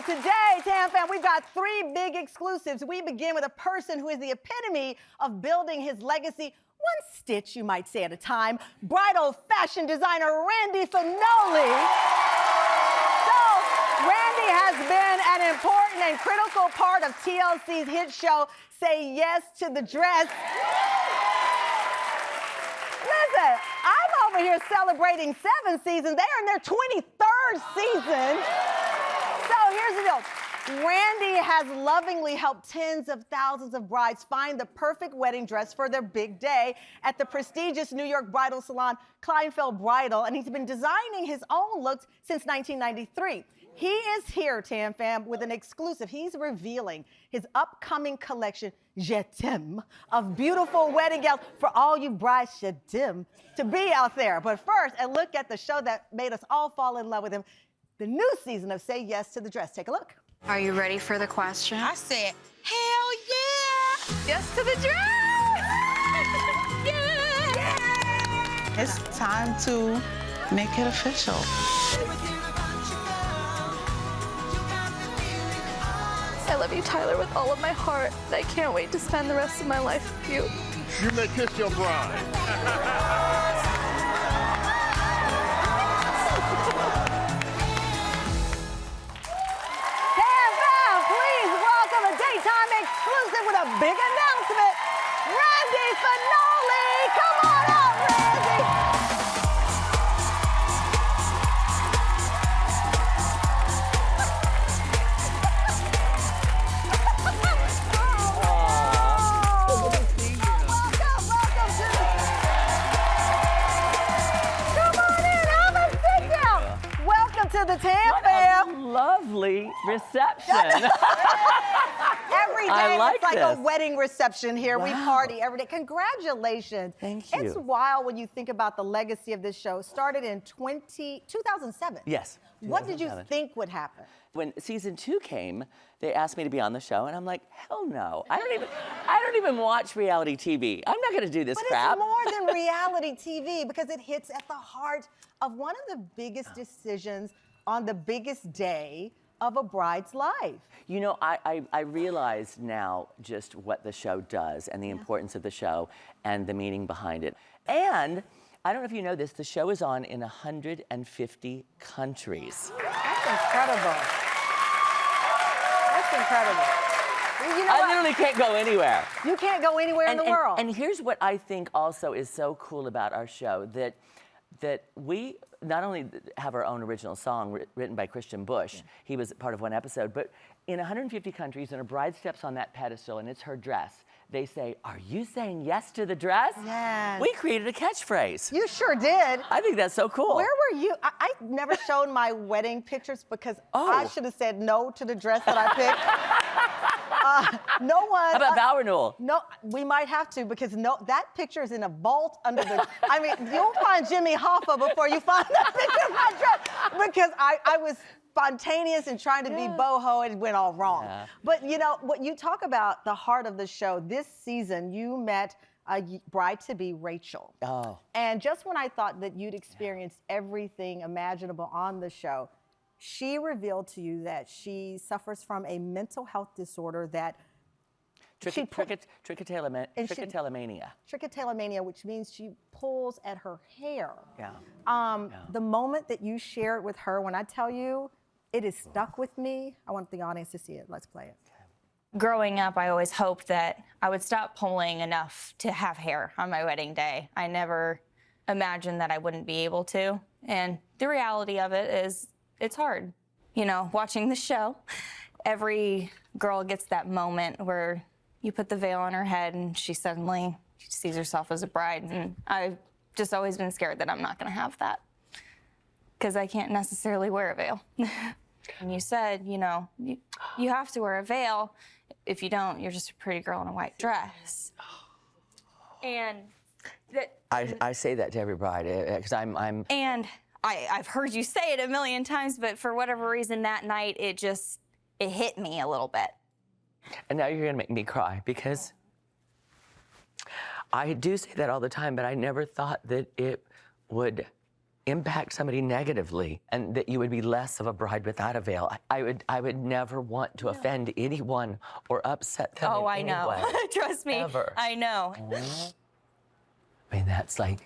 Today, Tam Fam, we've got 3 big exclusives. We begin with a person who is the epitome of building his legacy, one stitch, you might say, at a time. Bridal fashion designer Randy Fenoli. So, Randy has been an important and critical part of TLC's hit show, Say Yes to the Dress. Listen, I'm over here celebrating 7 seasons. They are in their 23rd season. So here's the deal. Randy has lovingly helped tens of thousands of brides find the perfect wedding dress for their big day at the prestigious New York bridal salon, Kleinfeld Bridal, and he's been designing his own looks since 1993. He is here, Tam Fam, with an exclusive. He's revealing his upcoming collection, Je t'aime, of beautiful wedding gowns for all you brides je t'aime to be out there. But first, a look at the show that made us all fall in love with him, the new season of Say Yes to the Dress. Take a look. Are you ready for the question? I said, hell yeah! Yes to the dress! Yeah! It's time to make it official. I love you, Tyler, with all of my heart. I can't wait to spend the rest of my life with you. You may kiss your bride. Exclusive with a big announcement. Randy Fenoli, come on out, Randy. Welcome to the Tam Fam. Lovely reception. Every day like it's like this. a wedding reception here. Wow. We party every day. Congratulations. Thank you. It's wild when you think about the legacy of this show. It started in 2007. Yes. What did you 2007. think would happen? When season 2 came, they asked me to be on the show, and I'm like, hell no. I don't even watch reality TV. I'm not gonna do this crap. But it's more than reality TV because it hits at the heart of one of the biggest decisions on the biggest day of a bride's life. You know, I realize now just what the show does and the importance of the show and the meaning behind it. And I don't know if you know this, the show is on in 150 countries. That's incredible. That's incredible. You know I literally can't go anywhere. You can't go anywhere in the world. And here's what I think also is so cool about our show, that we not only have our own original song written by Christian Bush, he was part of one episode, but in 150 countries, when a bride steps on that pedestal and it's her dress, they say, "Are you saying yes to the dress?" Yes. We created a catchphrase. You sure did. I think that's so cool. Where were you? I never showed my wedding pictures because I should have said no to the dress that I picked. No one. How about vow renewal? No, we might have to because that picture is in a vault under the. I mean, you'll find Jimmy Hoffa before you find that picture of my dress because I was spontaneous and trying to be boho and it went all wrong. Yeah. But you know, what you talk about the heart of the show, this season you met a bride-to-be, Rachel. Oh. And just when I thought that you'd experienced everything imaginable on the show, she revealed to you that she suffers from a mental health disorder that Trichotillomania. Trichotillomania, which means she pulls at her hair. Yeah. The moment that you shared with her, when I tell you, it is stuck with me. I want the audience to see it. Let's play it. Growing up, I always hoped that I would stop pulling enough to have hair on my wedding day. I never imagined that I wouldn't be able to. And the reality of it is, it's hard. You know, watching the show, every girl gets that moment where you put the veil on her head and she suddenly sees herself as a bride. And I've just always been scared that I'm not gonna have that because I can't necessarily wear a veil. And you said, you know, you have to wear a veil. If you don't, you're just a pretty girl in a white dress. And that I say that to every bride because I'm. And I've heard you say it a million times, but for whatever reason that night it hit me a little bit. And now you're gonna make me cry because I do say that all the time, but I never thought that it would impact somebody negatively and that you would be less of a bride without a veil. I would never want to offend anyone or upset them. Oh, in I any know. way, Trust me. ever. I know. I mean, that's like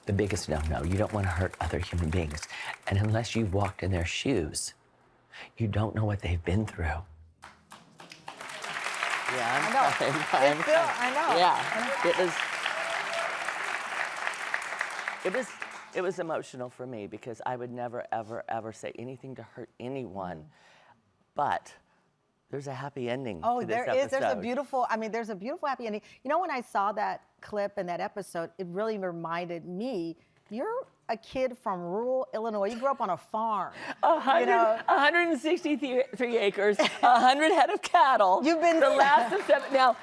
the biggest no-no. You don't want to hurt other human beings. And unless you've walked in their shoes, you don't know what they've been through. Yeah, I know. I know. Yeah, it was emotional for me because I would never, ever, ever say anything to hurt anyone. But there's a happy ending to this episode. There's a beautiful, there's a beautiful happy ending. You know, when I saw that clip and that episode, it really reminded me, you're a kid from rural Illinois. You grew up on a farm. 163 acres, 100 head of cattle. You've been the last of 7. Now,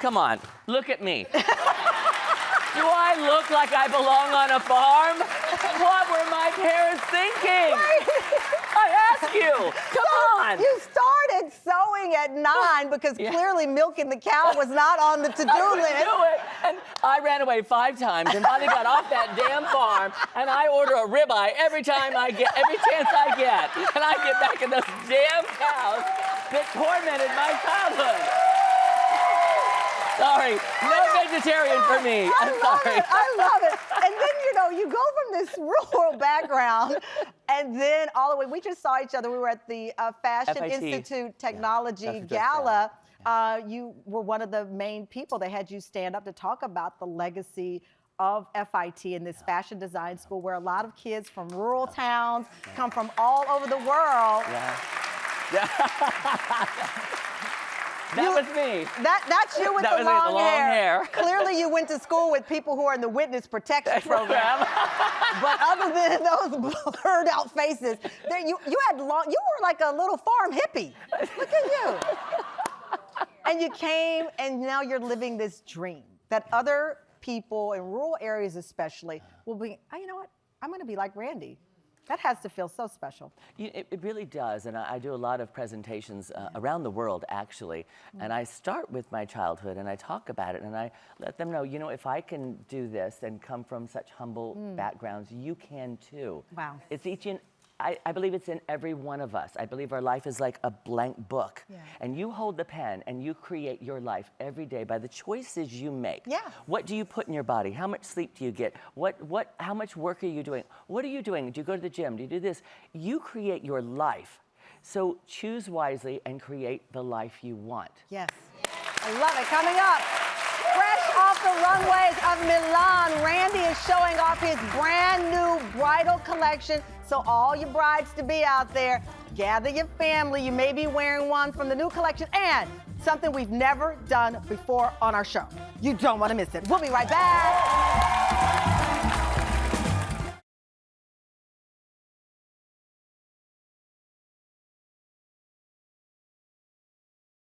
come on, look at me. Do I look like I belong on a farm? What were my parents thinking? I ask you, come on. You started sewing at 9 because clearly milking the cow was not on the to-do list. Do it. And I ran away 5 times and finally got off that damn farm, and I order a ribeye every chance I get. And I get back in those damn cows that tormented my childhood. Sorry, no vegetarian for me. I'm sorry. I love it. And then, you go from this rural background and then all the way, we just saw each other. We were at the Fashion FIT. Institute Technology Gala. You were one of the main people. They had you stand up to talk about the legacy of FIT in this fashion design school where a lot of kids from rural towns come from all over the world. That was me. That's you with That the was me with long the long hair. Clearly, you went to school with people who are in the witness protection program. But other than those blurred out faces, you were like a little farm hippie. Look at you. And you came, and now you're living this dream that other people in rural areas, especially, will be. Oh, you know what? I'm going to be like Randy. That has to feel so special. It really does, and I do a lot of presentations around the world, actually, and I start with my childhood, and I talk about it, and I let them know, if I can do this and come from such humble backgrounds, you can too. Wow. It's I believe it's in every one of us. I believe our life is like a blank book, and you hold the pen, and you create your life every day by the choices you make. Yeah. What do you put in your body? How much sleep do you get? How much work are you doing? What are you doing? Do you go to the gym? Do you do this? You create your life. So choose wisely and create the life you want. Yes. I love it. Coming up, fresh off the runways of Milan, Randy is showing off his brand new bridal collection. So all your brides-to-be out there, gather your family. You may be wearing one from the new collection and something we've never done before on our show. You don't want to miss it. We'll be right back.